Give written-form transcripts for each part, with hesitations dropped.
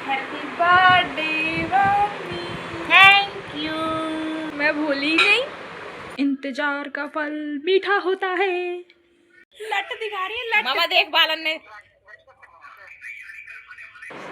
Happy birthday mummy. Thank you. मैं भूल ही गई। इंतजार का फल मीठा होता है। लट दिखा रही है लट। मामा देख बालन ने।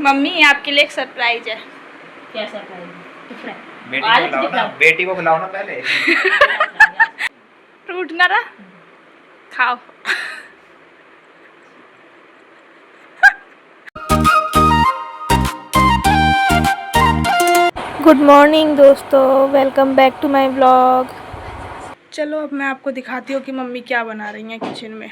मम्मी आपके लिए एक सरप्राइज है। क्या सरप्राइज? बेटी को बुलाओ ना पहले। फ्रूट ना रहा खाओ। गुड मॉर्निंग दोस्तों, welcome back to my blog. चलो अब मैं आपको दिखाती हूँ कि मम्मी क्या बना रही हैं किचन में।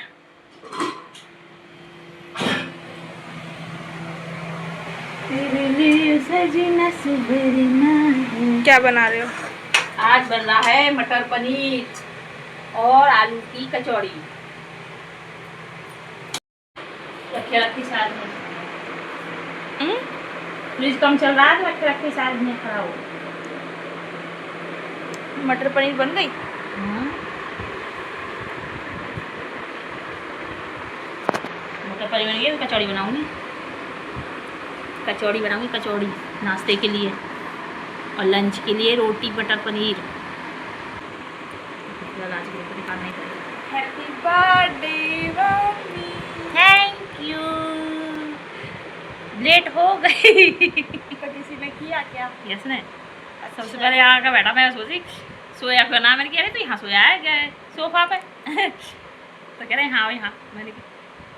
क्या बना रहे हो? आज बन रहा है मटर पनीर और आलू की कचौड़ी। रखी साथ में फ्रिज कम चल रहा है तो रखी साथ में खड़ा हो। मटर पनीर बन गई। मटर पनीर बन गई। कचौड़ी बनाऊंगी। कचौड़ी नाश्ते के लिए और लंच के लिए रोटी मटर paneer. Happy birthday mummy. Thank you. Late हो गई तो किसी ने किया क्या? यस ने सबसे पहले यहाँ का बैठा। मैं सोची सोया का नाम मैंने किया तो यहाँ सोया है क्या सोफा पे तो कह रहे हाँ यहाँ। मैंने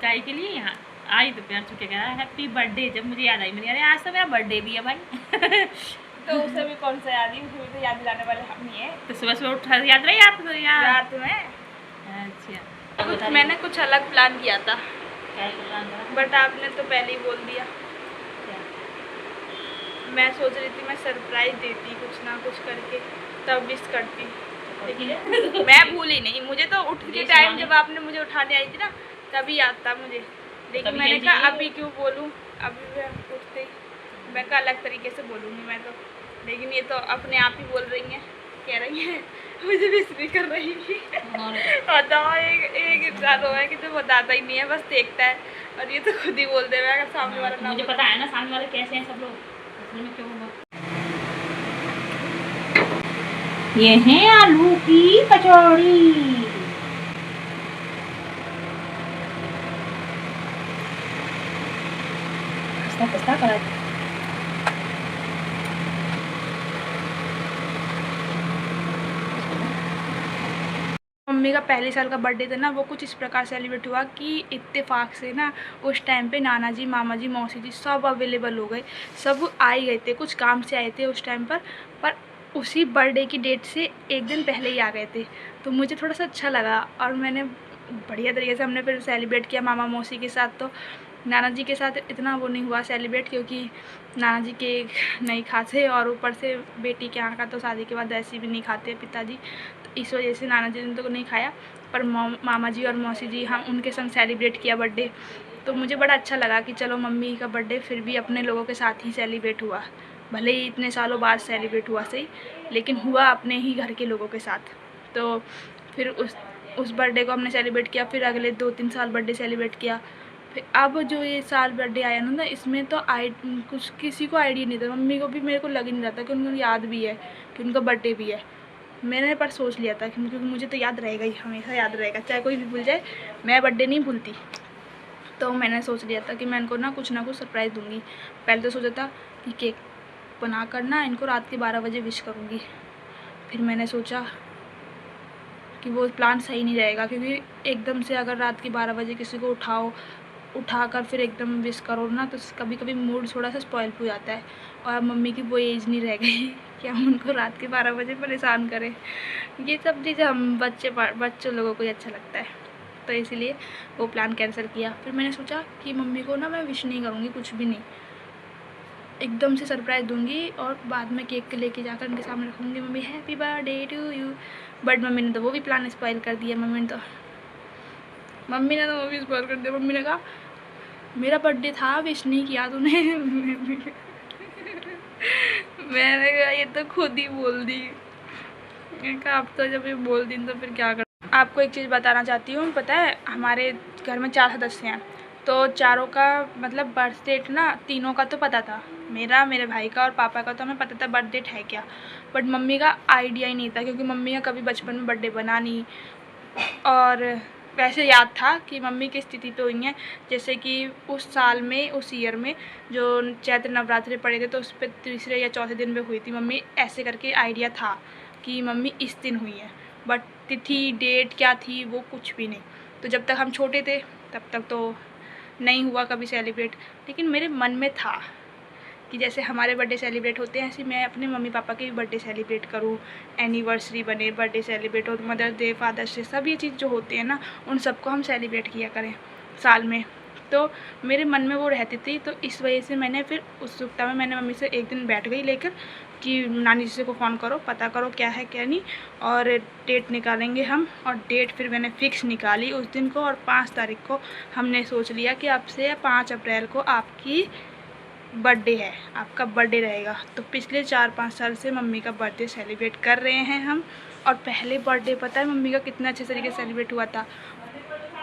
चाय के लिए यहाँ आई तो प्यार चुके कह रहा हैप्पी बर्थडे। जब मुझे याद आई मैंने अरे आज तो मेरा बर्थडे भी है भाई तो उसे भी कौन सा याद ही, उसे भी तो याद दिलाने वाले हम ही है। तो सुबह सुबह उठा याद रही आपको यार रात में अच्छा मैंने कुछ अलग प्लान किया था क्या बट आपने तो पहले ही बोल दिया। मैं सोच रही थी मैं सरप्राइज देती कुछ ना कुछ करके तब विश करती, लेकिन मैं भूल ही नहीं। मुझे तो उठ के टाइम जब आपने मुझे उठाने आई थी ना तभी याद था मुझे, लेकिन मैंने कहा अभी क्यों बोलूँ। अभी मैं उठते ही मैं कहा अलग तरीके से बोलूँगी मैं तो, लेकिन ये तो अपने आप ही बोल रही हैं, कह रही हैं मुझे विश भी कर रही थी। बताओ एक इंसान हो है कि तो बताता ही नहीं है, बस देखता है, और ये तो खुद ही बोल दे रहा है सामने वाला ना। मुझे पता है ना सामने वाले कैसे हैं सब लोग। में क्यों होगा? ये है आलू की कचौड़ी। कस्ता करा मम्मी का पहले साल का बर्थडे था ना, वो कुछ इस प्रकार सेलिब्रेट हुआ कि इत्तेफाक से ना उस टाइम पे नाना जी, मामा जी, मौसी जी सब अवेलेबल हो गए, सब आ ही गए थे, कुछ काम से आए थे उस टाइम पर उसी बर्थडे की डेट से एक दिन पहले ही आ गए थे। तो मुझे थोड़ा सा अच्छा लगा और मैंने बढ़िया तरीके से हमने फिर सेलिब्रेट किया मामा मौसी के साथ। तो नाना जी के साथ इतना वो नहीं हुआ सेलिब्रेट, क्योंकि नाना जी के नहीं खाते और ऊपर से बेटी के यहाँ का तो शादी के बाद ऐसे भी नहीं खाते पिताजी, तो इस वजह से नाना जी ने तो नहीं खाया। पर मामा जी और मौसी जी हम उनके संग सेलिब्रेट किया बर्थडे। तो मुझे बड़ा अच्छा लगा कि चलो मम्मी का बर्थडे फिर भी अपने लोगों के साथ ही सेलिब्रेट हुआ, भले ही इतने सालों बाद सेलिब्रेट हुआ सही, लेकिन हुआ अपने ही घर के लोगों के साथ। तो फिर उस बर्थडे को हमने सेलिब्रेट किया, फिर अगले 2-3 साल बर्थडे सेलिब्रेट किया। फिर अब जो ये साल बर्थडे आया ना इसमें तो कुछ किसी को आइडिया नहीं था। मम्मी को भी मेरे को लग ही नहीं रहा था कि उनको याद भी है कि उनका बर्थडे भी है। मैंने पर सोच लिया था कि क्योंकि मुझे तो याद रहेगा ही, हमेशा याद रहेगा, चाहे कोई भी भूल जाए, मैं बर्थडे नहीं भूलती। तो मैंने सोच लिया था कि मैं इनको ना कुछ सरप्राइज़ दूँगी। पहले तो सोचा था कि केक बना कर ना इनको रात के 12 बजे विश करूँगी। फिर मैंने सोचा कि वो प्लान सही नहीं रहेगा, क्योंकि एकदम से अगर रात के 12 बजे किसी को उठाकर फिर एकदम विश करो ना तो कभी कभी मूड थोड़ा सा स्पॉइल हो जाता है। और मम्मी की वो एज नहीं रह गई कि हम उनको रात के 12 बजे परेशान करें। ये सब चीज़ें हम बच्चों लोगों को ही अच्छा लगता है, तो इसीलिए वो प्लान कैंसिल किया। फिर मैंने सोचा कि मम्मी को ना मैं विश नहीं करूँगी, कुछ भी नहीं, एकदम से सरप्राइज़ दूँगी और बाद में केक लेके जाकर उनके सामने रखूँगी, mummy happy birthday to you. But mummy ने तो वो भी प्लान स्पॉइल कर दिया। मम्मी ने तो वो भी स्पॉइल कर दिया। मम्मी ने कहा मेरा बर्थडे था विश नहीं किया तूने। मैंने कहा ये तो खुद ही बोल दी। मैंने कहा अब तो जब ये बोल दी तो फिर क्या कर। आपको एक चीज़ बताना चाहती हूँ, पता है हमारे घर में 4 सदस्य हैं, तो चारों का मतलब बर्थ डेट ना तीनों का तो पता था, मेरा, मेरे भाई का और पापा का तो हमें पता था बर्थ डेट है क्या, बट मम्मी का आइडिया ही नहीं था क्योंकि मम्मी का कभी बचपन में बर्थडे बना नहीं। और वैसे याद था कि मम्मी की स्थिति पे हुई है, जैसे कि उस साल में, उस ईयर में जो चैत्र नवरात्रि पड़े थे तो उस पर तीसरे या चौथे दिन पे हुई थी मम्मी, ऐसे करके आइडिया था कि मम्मी इस दिन हुई है, बट तिथि डेट क्या थी वो कुछ भी नहीं। तो जब तक हम छोटे थे तब तक तो नहीं हुआ कभी सेलिब्रेट, लेकिन मेरे मन में था कि जैसे हमारे बर्थडे सेलिब्रेट होते हैं ऐसे मैं अपने मम्मी पापा के भी बर्थडे सेलिब्रेट करूँ, एनिवर्सरी बने, बर्थडे सेलिब्रेट हो, मदर्स डे, फादर्स डे, सब ये चीज़ जो होते हैं ना उन सबको हम सेलिब्रेट किया करें साल में। तो मेरे मन में वो रहती थी, तो इस वजह से मैंने फिर उत्सुकता में मैंने मम्मी से एक दिन बैठ गई लेकर कि नानी जी को फ़ोन करो, पता करो क्या है क्या नहीं, और डेट निकालेंगे हम। और डेट फिर मैंने फ़िक्स निकाली उस दिन को, और 5 तारीख को हमने सोच लिया कि अब से 5 अप्रैल को आपकी बर्थडे है, आपका बर्थडे रहेगा। तो पिछले 4-5 साल से मम्मी का बर्थडे सेलिब्रेट कर रहे हैं हम। और पहले बर्थडे पता है मम्मी का कितना अच्छे तरीके से सेलिब्रेट हुआ था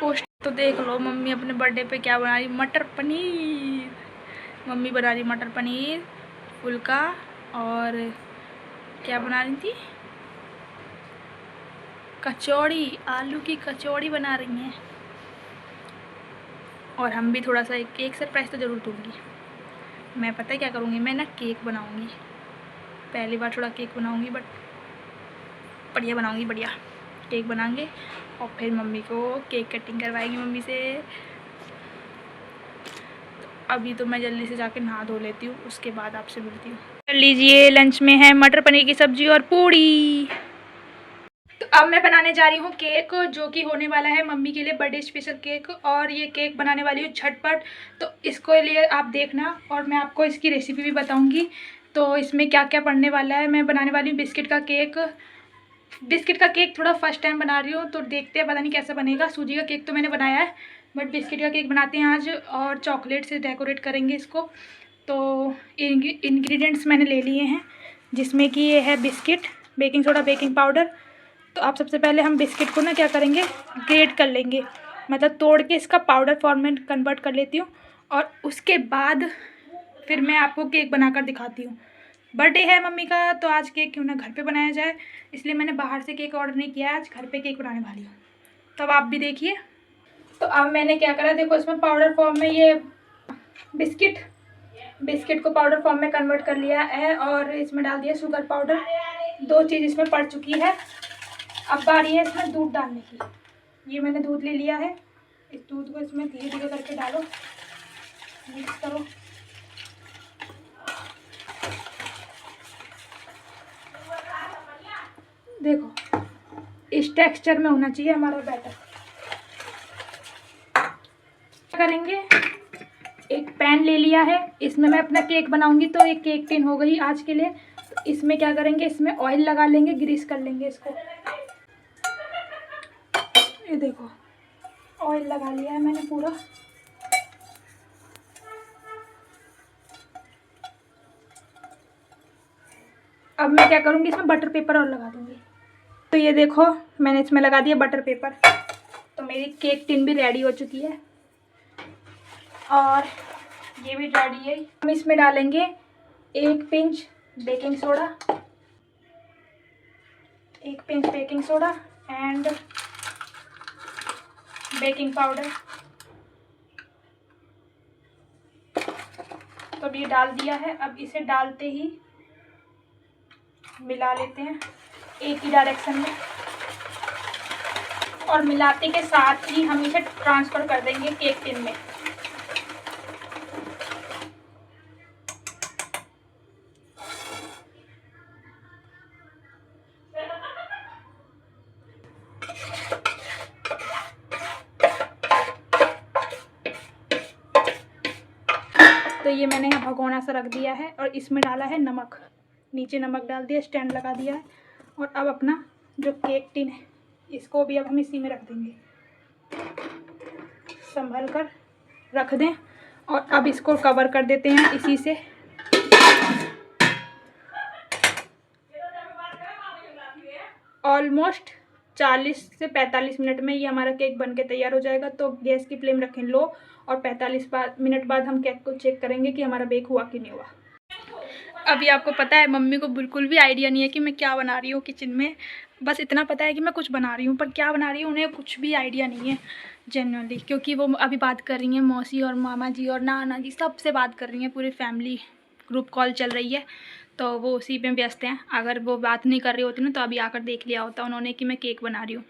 उस, तो देख लो मम्मी अपने बर्थडे पे क्या बना रही, मटर पनीर। मम्मी बना रही मटर पनीर, फुल्का, और क्या बना रही थी, कचौड़ी, आलू की कचौड़ी बना रही हैं। और हम भी थोड़ा सा एक सरप्राइज़ तो ज़रूर दूँगी मैं, पता है क्या करूँगी, मैं ना केक बनाऊँगी, पहली बार थोड़ा केक बनाऊँगी, बट बढ़िया बनाऊँगी, बढ़िया केक बनाएंगे। और फिर मम्मी को केक कटिंग करवाएगी मम्मी से। तो अभी तो मैं जल्दी से जाके नहा धो लेती हूँ, उसके बाद आपसे मिलती हूँ। कर लीजिए, लंच में है मटर पनीर की सब्जी और पूड़ी। तो अब मैं बनाने जा रही हूँ केक, जो कि होने वाला है मम्मी के लिए बर्थडे स्पेशल केक। और ये केक बनाने वाली हूँ झटपट, तो इसको लिए आप देखना और मैं आपको इसकी रेसिपी भी बताऊँगी। तो इसमें क्या क्या पड़ने वाला है। मैं बनाने वाली हूँ बिस्किट का केक। बिस्किट का केक थोड़ा फर्स्ट टाइम बना रही हूँ, तो देखते हैं पता नहीं कैसा बनेगा। सूजी का केक तो मैंने बनाया है, बट बिस्किट का केक बनाते हैं आज, और चॉकलेट से डेकोरेट करेंगे इसको। तो इंग्रेडिएंट्स मैंने ले लिए हैं, जिसमें कि ये है biscuit, baking soda, baking powder. तो आप सबसे पहले हम बिस्किट को ना क्या करेंगे, ग्रेट कर लेंगे, मतलब तोड़ के इसका पाउडर फॉर्म में कन्वर्ट कर लेती हूँ। और उसके बाद फिर मैं आपको केक बनाकर दिखाती हूँ। बर्थडे है मम्मी का, तो आज केक क्यों ना घर पे बनाया जाए, इसलिए मैंने बाहर से केक ऑर्डर नहीं किया है, आज घर पे केक बनाने वाली हूँ। तो अब आप भी देखिए। तो अब मैंने क्या करा, देखो इसमें पाउडर फॉर्म में ये बिस्किट को पाउडर फॉर्म में कन्वर्ट कर लिया है, और इसमें डाल दिया शुगर पाउडर। 2 चीज़ इसमें पड़ चुकी है। अब बारी है इसमें दूध डालने की। ये मैंने दूध ले लिया है, इस दूध को इसमें धीरे धीरे करके डालो, मिक्स करो। देखो इस टेक्सचर में होना चाहिए हमारा बैटर। क्या करेंगे, एक पैन ले लिया है, इसमें मैं अपना केक बनाऊंगी, तो एक केक टिन हो गई आज के लिए। तो इसमें क्या करेंगे, इसमें ऑयल लगा लेंगे, ग्रीस कर लेंगे इसको। ये देखो ऑयल लगा लिया है मैंने पूरा। अब मैं क्या करूँगी, इसमें बटर पेपर और लगा दूँगी। तो ये देखो मैंने इसमें लगा दिया बटर पेपर। तो मेरी केक टिन भी रेडी हो चुकी है, और ये भी रेडी है। हम इसमें डालेंगे 1 pinch baking soda, 1 pinch baking soda and baking powder. तो अब ये डाल दिया है, अब इसे डालते ही मिला लेते हैं एक ही डायरेक्शन में, और मिलाते के साथ ही हम इसे ट्रांसफ़र कर देंगे केक टिन में। तो ये मैंने यहाँ भगोना सा रख दिया है, और इसमें डाला है नमक, नीचे नमक डाल दिया, स्टैंड लगा दिया है। और अब अपना जो केक टिन है इसको भी अब हम इसी में रख देंगे, संभल कर रख दें। और अब इसको कवर कर देते हैं इसी से। ऑलमोस्ट 40 से 45 मिनट में ये हमारा केक बन के तैयार हो जाएगा। तो गैस की फ्लेम रखें लो और 45 मिनट बाद हम केक को चेक करेंगे कि हमारा बेक हुआ कि नहीं हुआ। अभी आपको पता है मम्मी को बिल्कुल भी आइडिया नहीं है कि मैं क्या बना रही हूँ किचन में। बस इतना पता है कि मैं कुछ बना रही हूँ, पर क्या बना रही हूँ उन्हें कुछ भी आइडिया नहीं है जनरली, क्योंकि वो अभी बात कर रही हैं मौसी और मामा जी और नाना जी सबसे बात कर रही हैं, पूरी फैमिली ग्रुप कॉल चल रही है, तो वो उसी में व्यस्त हैं। अगर वो बात नहीं कर रही होती ना तो अभी आकर देख लिया होता उन्होंने कि मैं केक बना रही हूँ।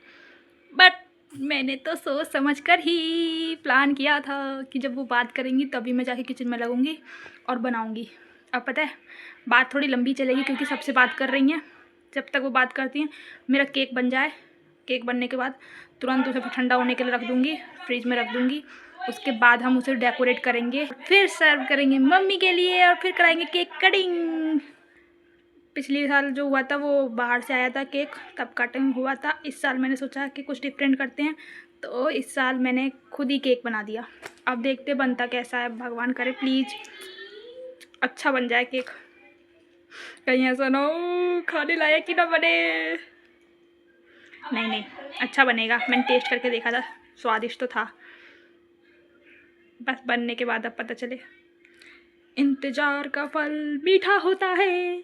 बट मैंने तो सोच समझ कर ही प्लान किया था कि जब वो बात करेंगी तभी मैं जाके किचन में लगूंगी और बनाऊंगी। अब पता है बात थोड़ी लंबी चलेगी क्योंकि सबसे बात कर रही हैं। जब तक वो बात करती हैं मेरा केक बन जाए, केक बनने के बाद तुरंत उसे ठंडा होने के लिए रख दूँगी, फ्रिज में रख दूँगी। उसके बाद हम उसे डेकोरेट करेंगे, फिर सर्व करेंगे मम्मी के लिए और फिर कराएंगे केक कटिंग। पिछले साल जो हुआ था वो बाहर से आया था केक, तब कटिंग हुआ था। इस साल मैंने सोचा कि कुछ डिफरेंट करते हैं, तो इस साल मैंने खुद ही केक बना दिया। अब देखते बनता कैसा है, भगवान करे प्लीज़ अच्छा बन जाए केक, कहीं ऐसा ना हो खाने लायक ही ना बने। नहीं नहीं अच्छा बनेगा, मैंने टेस्ट करके देखा था, स्वादिष्ट तो था। बस बनने के बाद अब पता चले। इंतजार का फल मीठा होता है।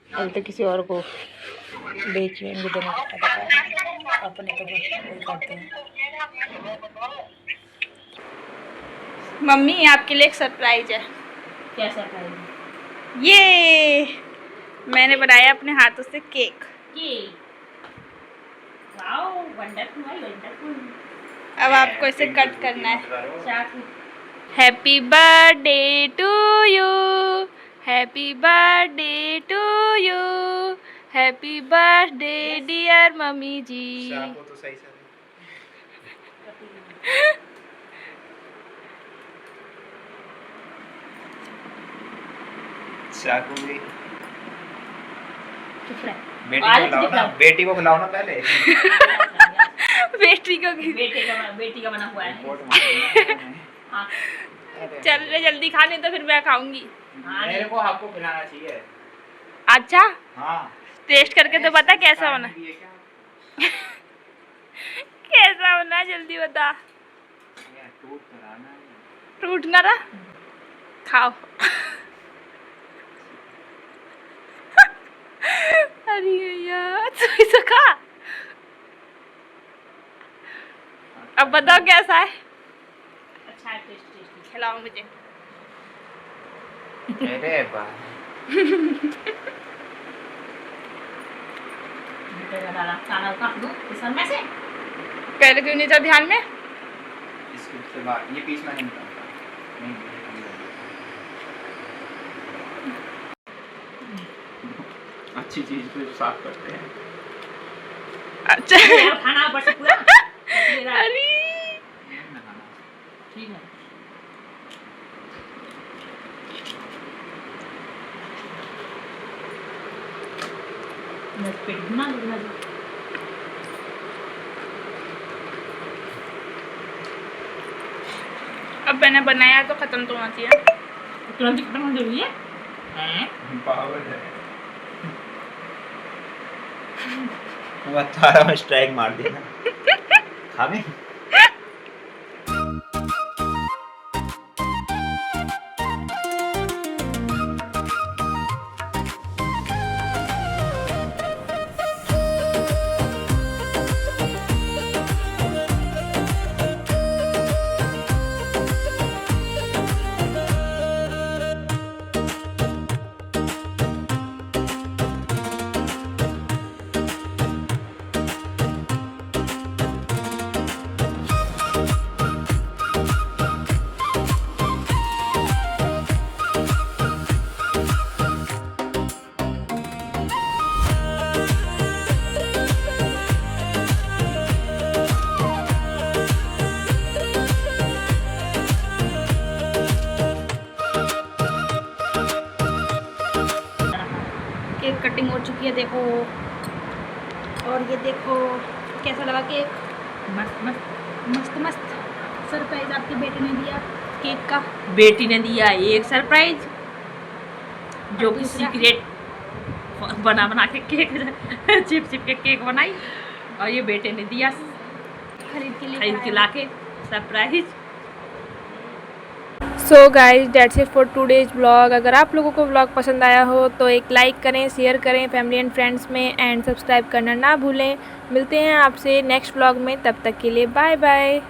अभी तो किसी और को बेचेंगे देने अपने तो वही करते हैं। मम्मी आपके लिए एक सरप्राइज है। क्या सरप्राइज? ये मैंने बनाया अपने हाथों से केक। Wow wonderful wonderful. अब आपको इसे कट करना है। चाकू। Happy birthday to you, happy birthday to you, happy birthday dear mummy ji. तो सही से चाकू भी चुप रह। बेटी को बुलाओ ना पहले। बेटी को बेटी का बना हुआ है। रिपोर्ट मार हाँ। चल रहे जल्दी खा, नहीं तो फिर मैं खाऊंगी। मेरे को आपको खिलाना चाहिए। अच्छा हाँ टेस्ट करके तो बता कैसा होना, ये क्या? कैसा होना जल्दी बता। ये टूट तो रहा ना। टूट ना रहा, खाओ। अरे यार तो खा। अब बताओ कैसा है। अच्छा है, टेस्टी। खिलाओ मुझे। अरे वाह खाना काट दूं किसान में से। पहले क्यों नहीं था ध्यान में। इसके बाद ये पीस में नहीं निकालता। नहीं अच्छी चीज को साफ करते हैं। अच्छा यार खाना ऊपर से पूरा अरे ठीक है। बस पेट भरना लगना जी। अब मैंने बनाया तो खत्म तो होना चाहिए। तुरंत खत्म हो जरूरी है। पावर है। वो 18 में स्ट्राइक मार देना। खावे केक कटिंग हो चुकी है देखो, और ये देखो कैसा लगा केक। मस्त मस्त मस्त मस्त सरप्राइज आपकी बेटी ने दिया केक का। बेटी ने दिया एक सरप्राइज, जो कि सीक्रेट बना बना के केक चिप चिप के केक बनाई और ये बेटे ने दिया खरीद के लाके surprise. So guys that's it for today's blog. अगर आप लोगों को ब्लॉग पसंद आया हो तो एक लाइक करें, शेयर करें फैमिली एंड फ्रेंड्स में, एंड सब्सक्राइब करना ना भूलें। मिलते हैं आपसे नेक्स्ट ब्लॉग में, तब तक के लिए बाय बाय।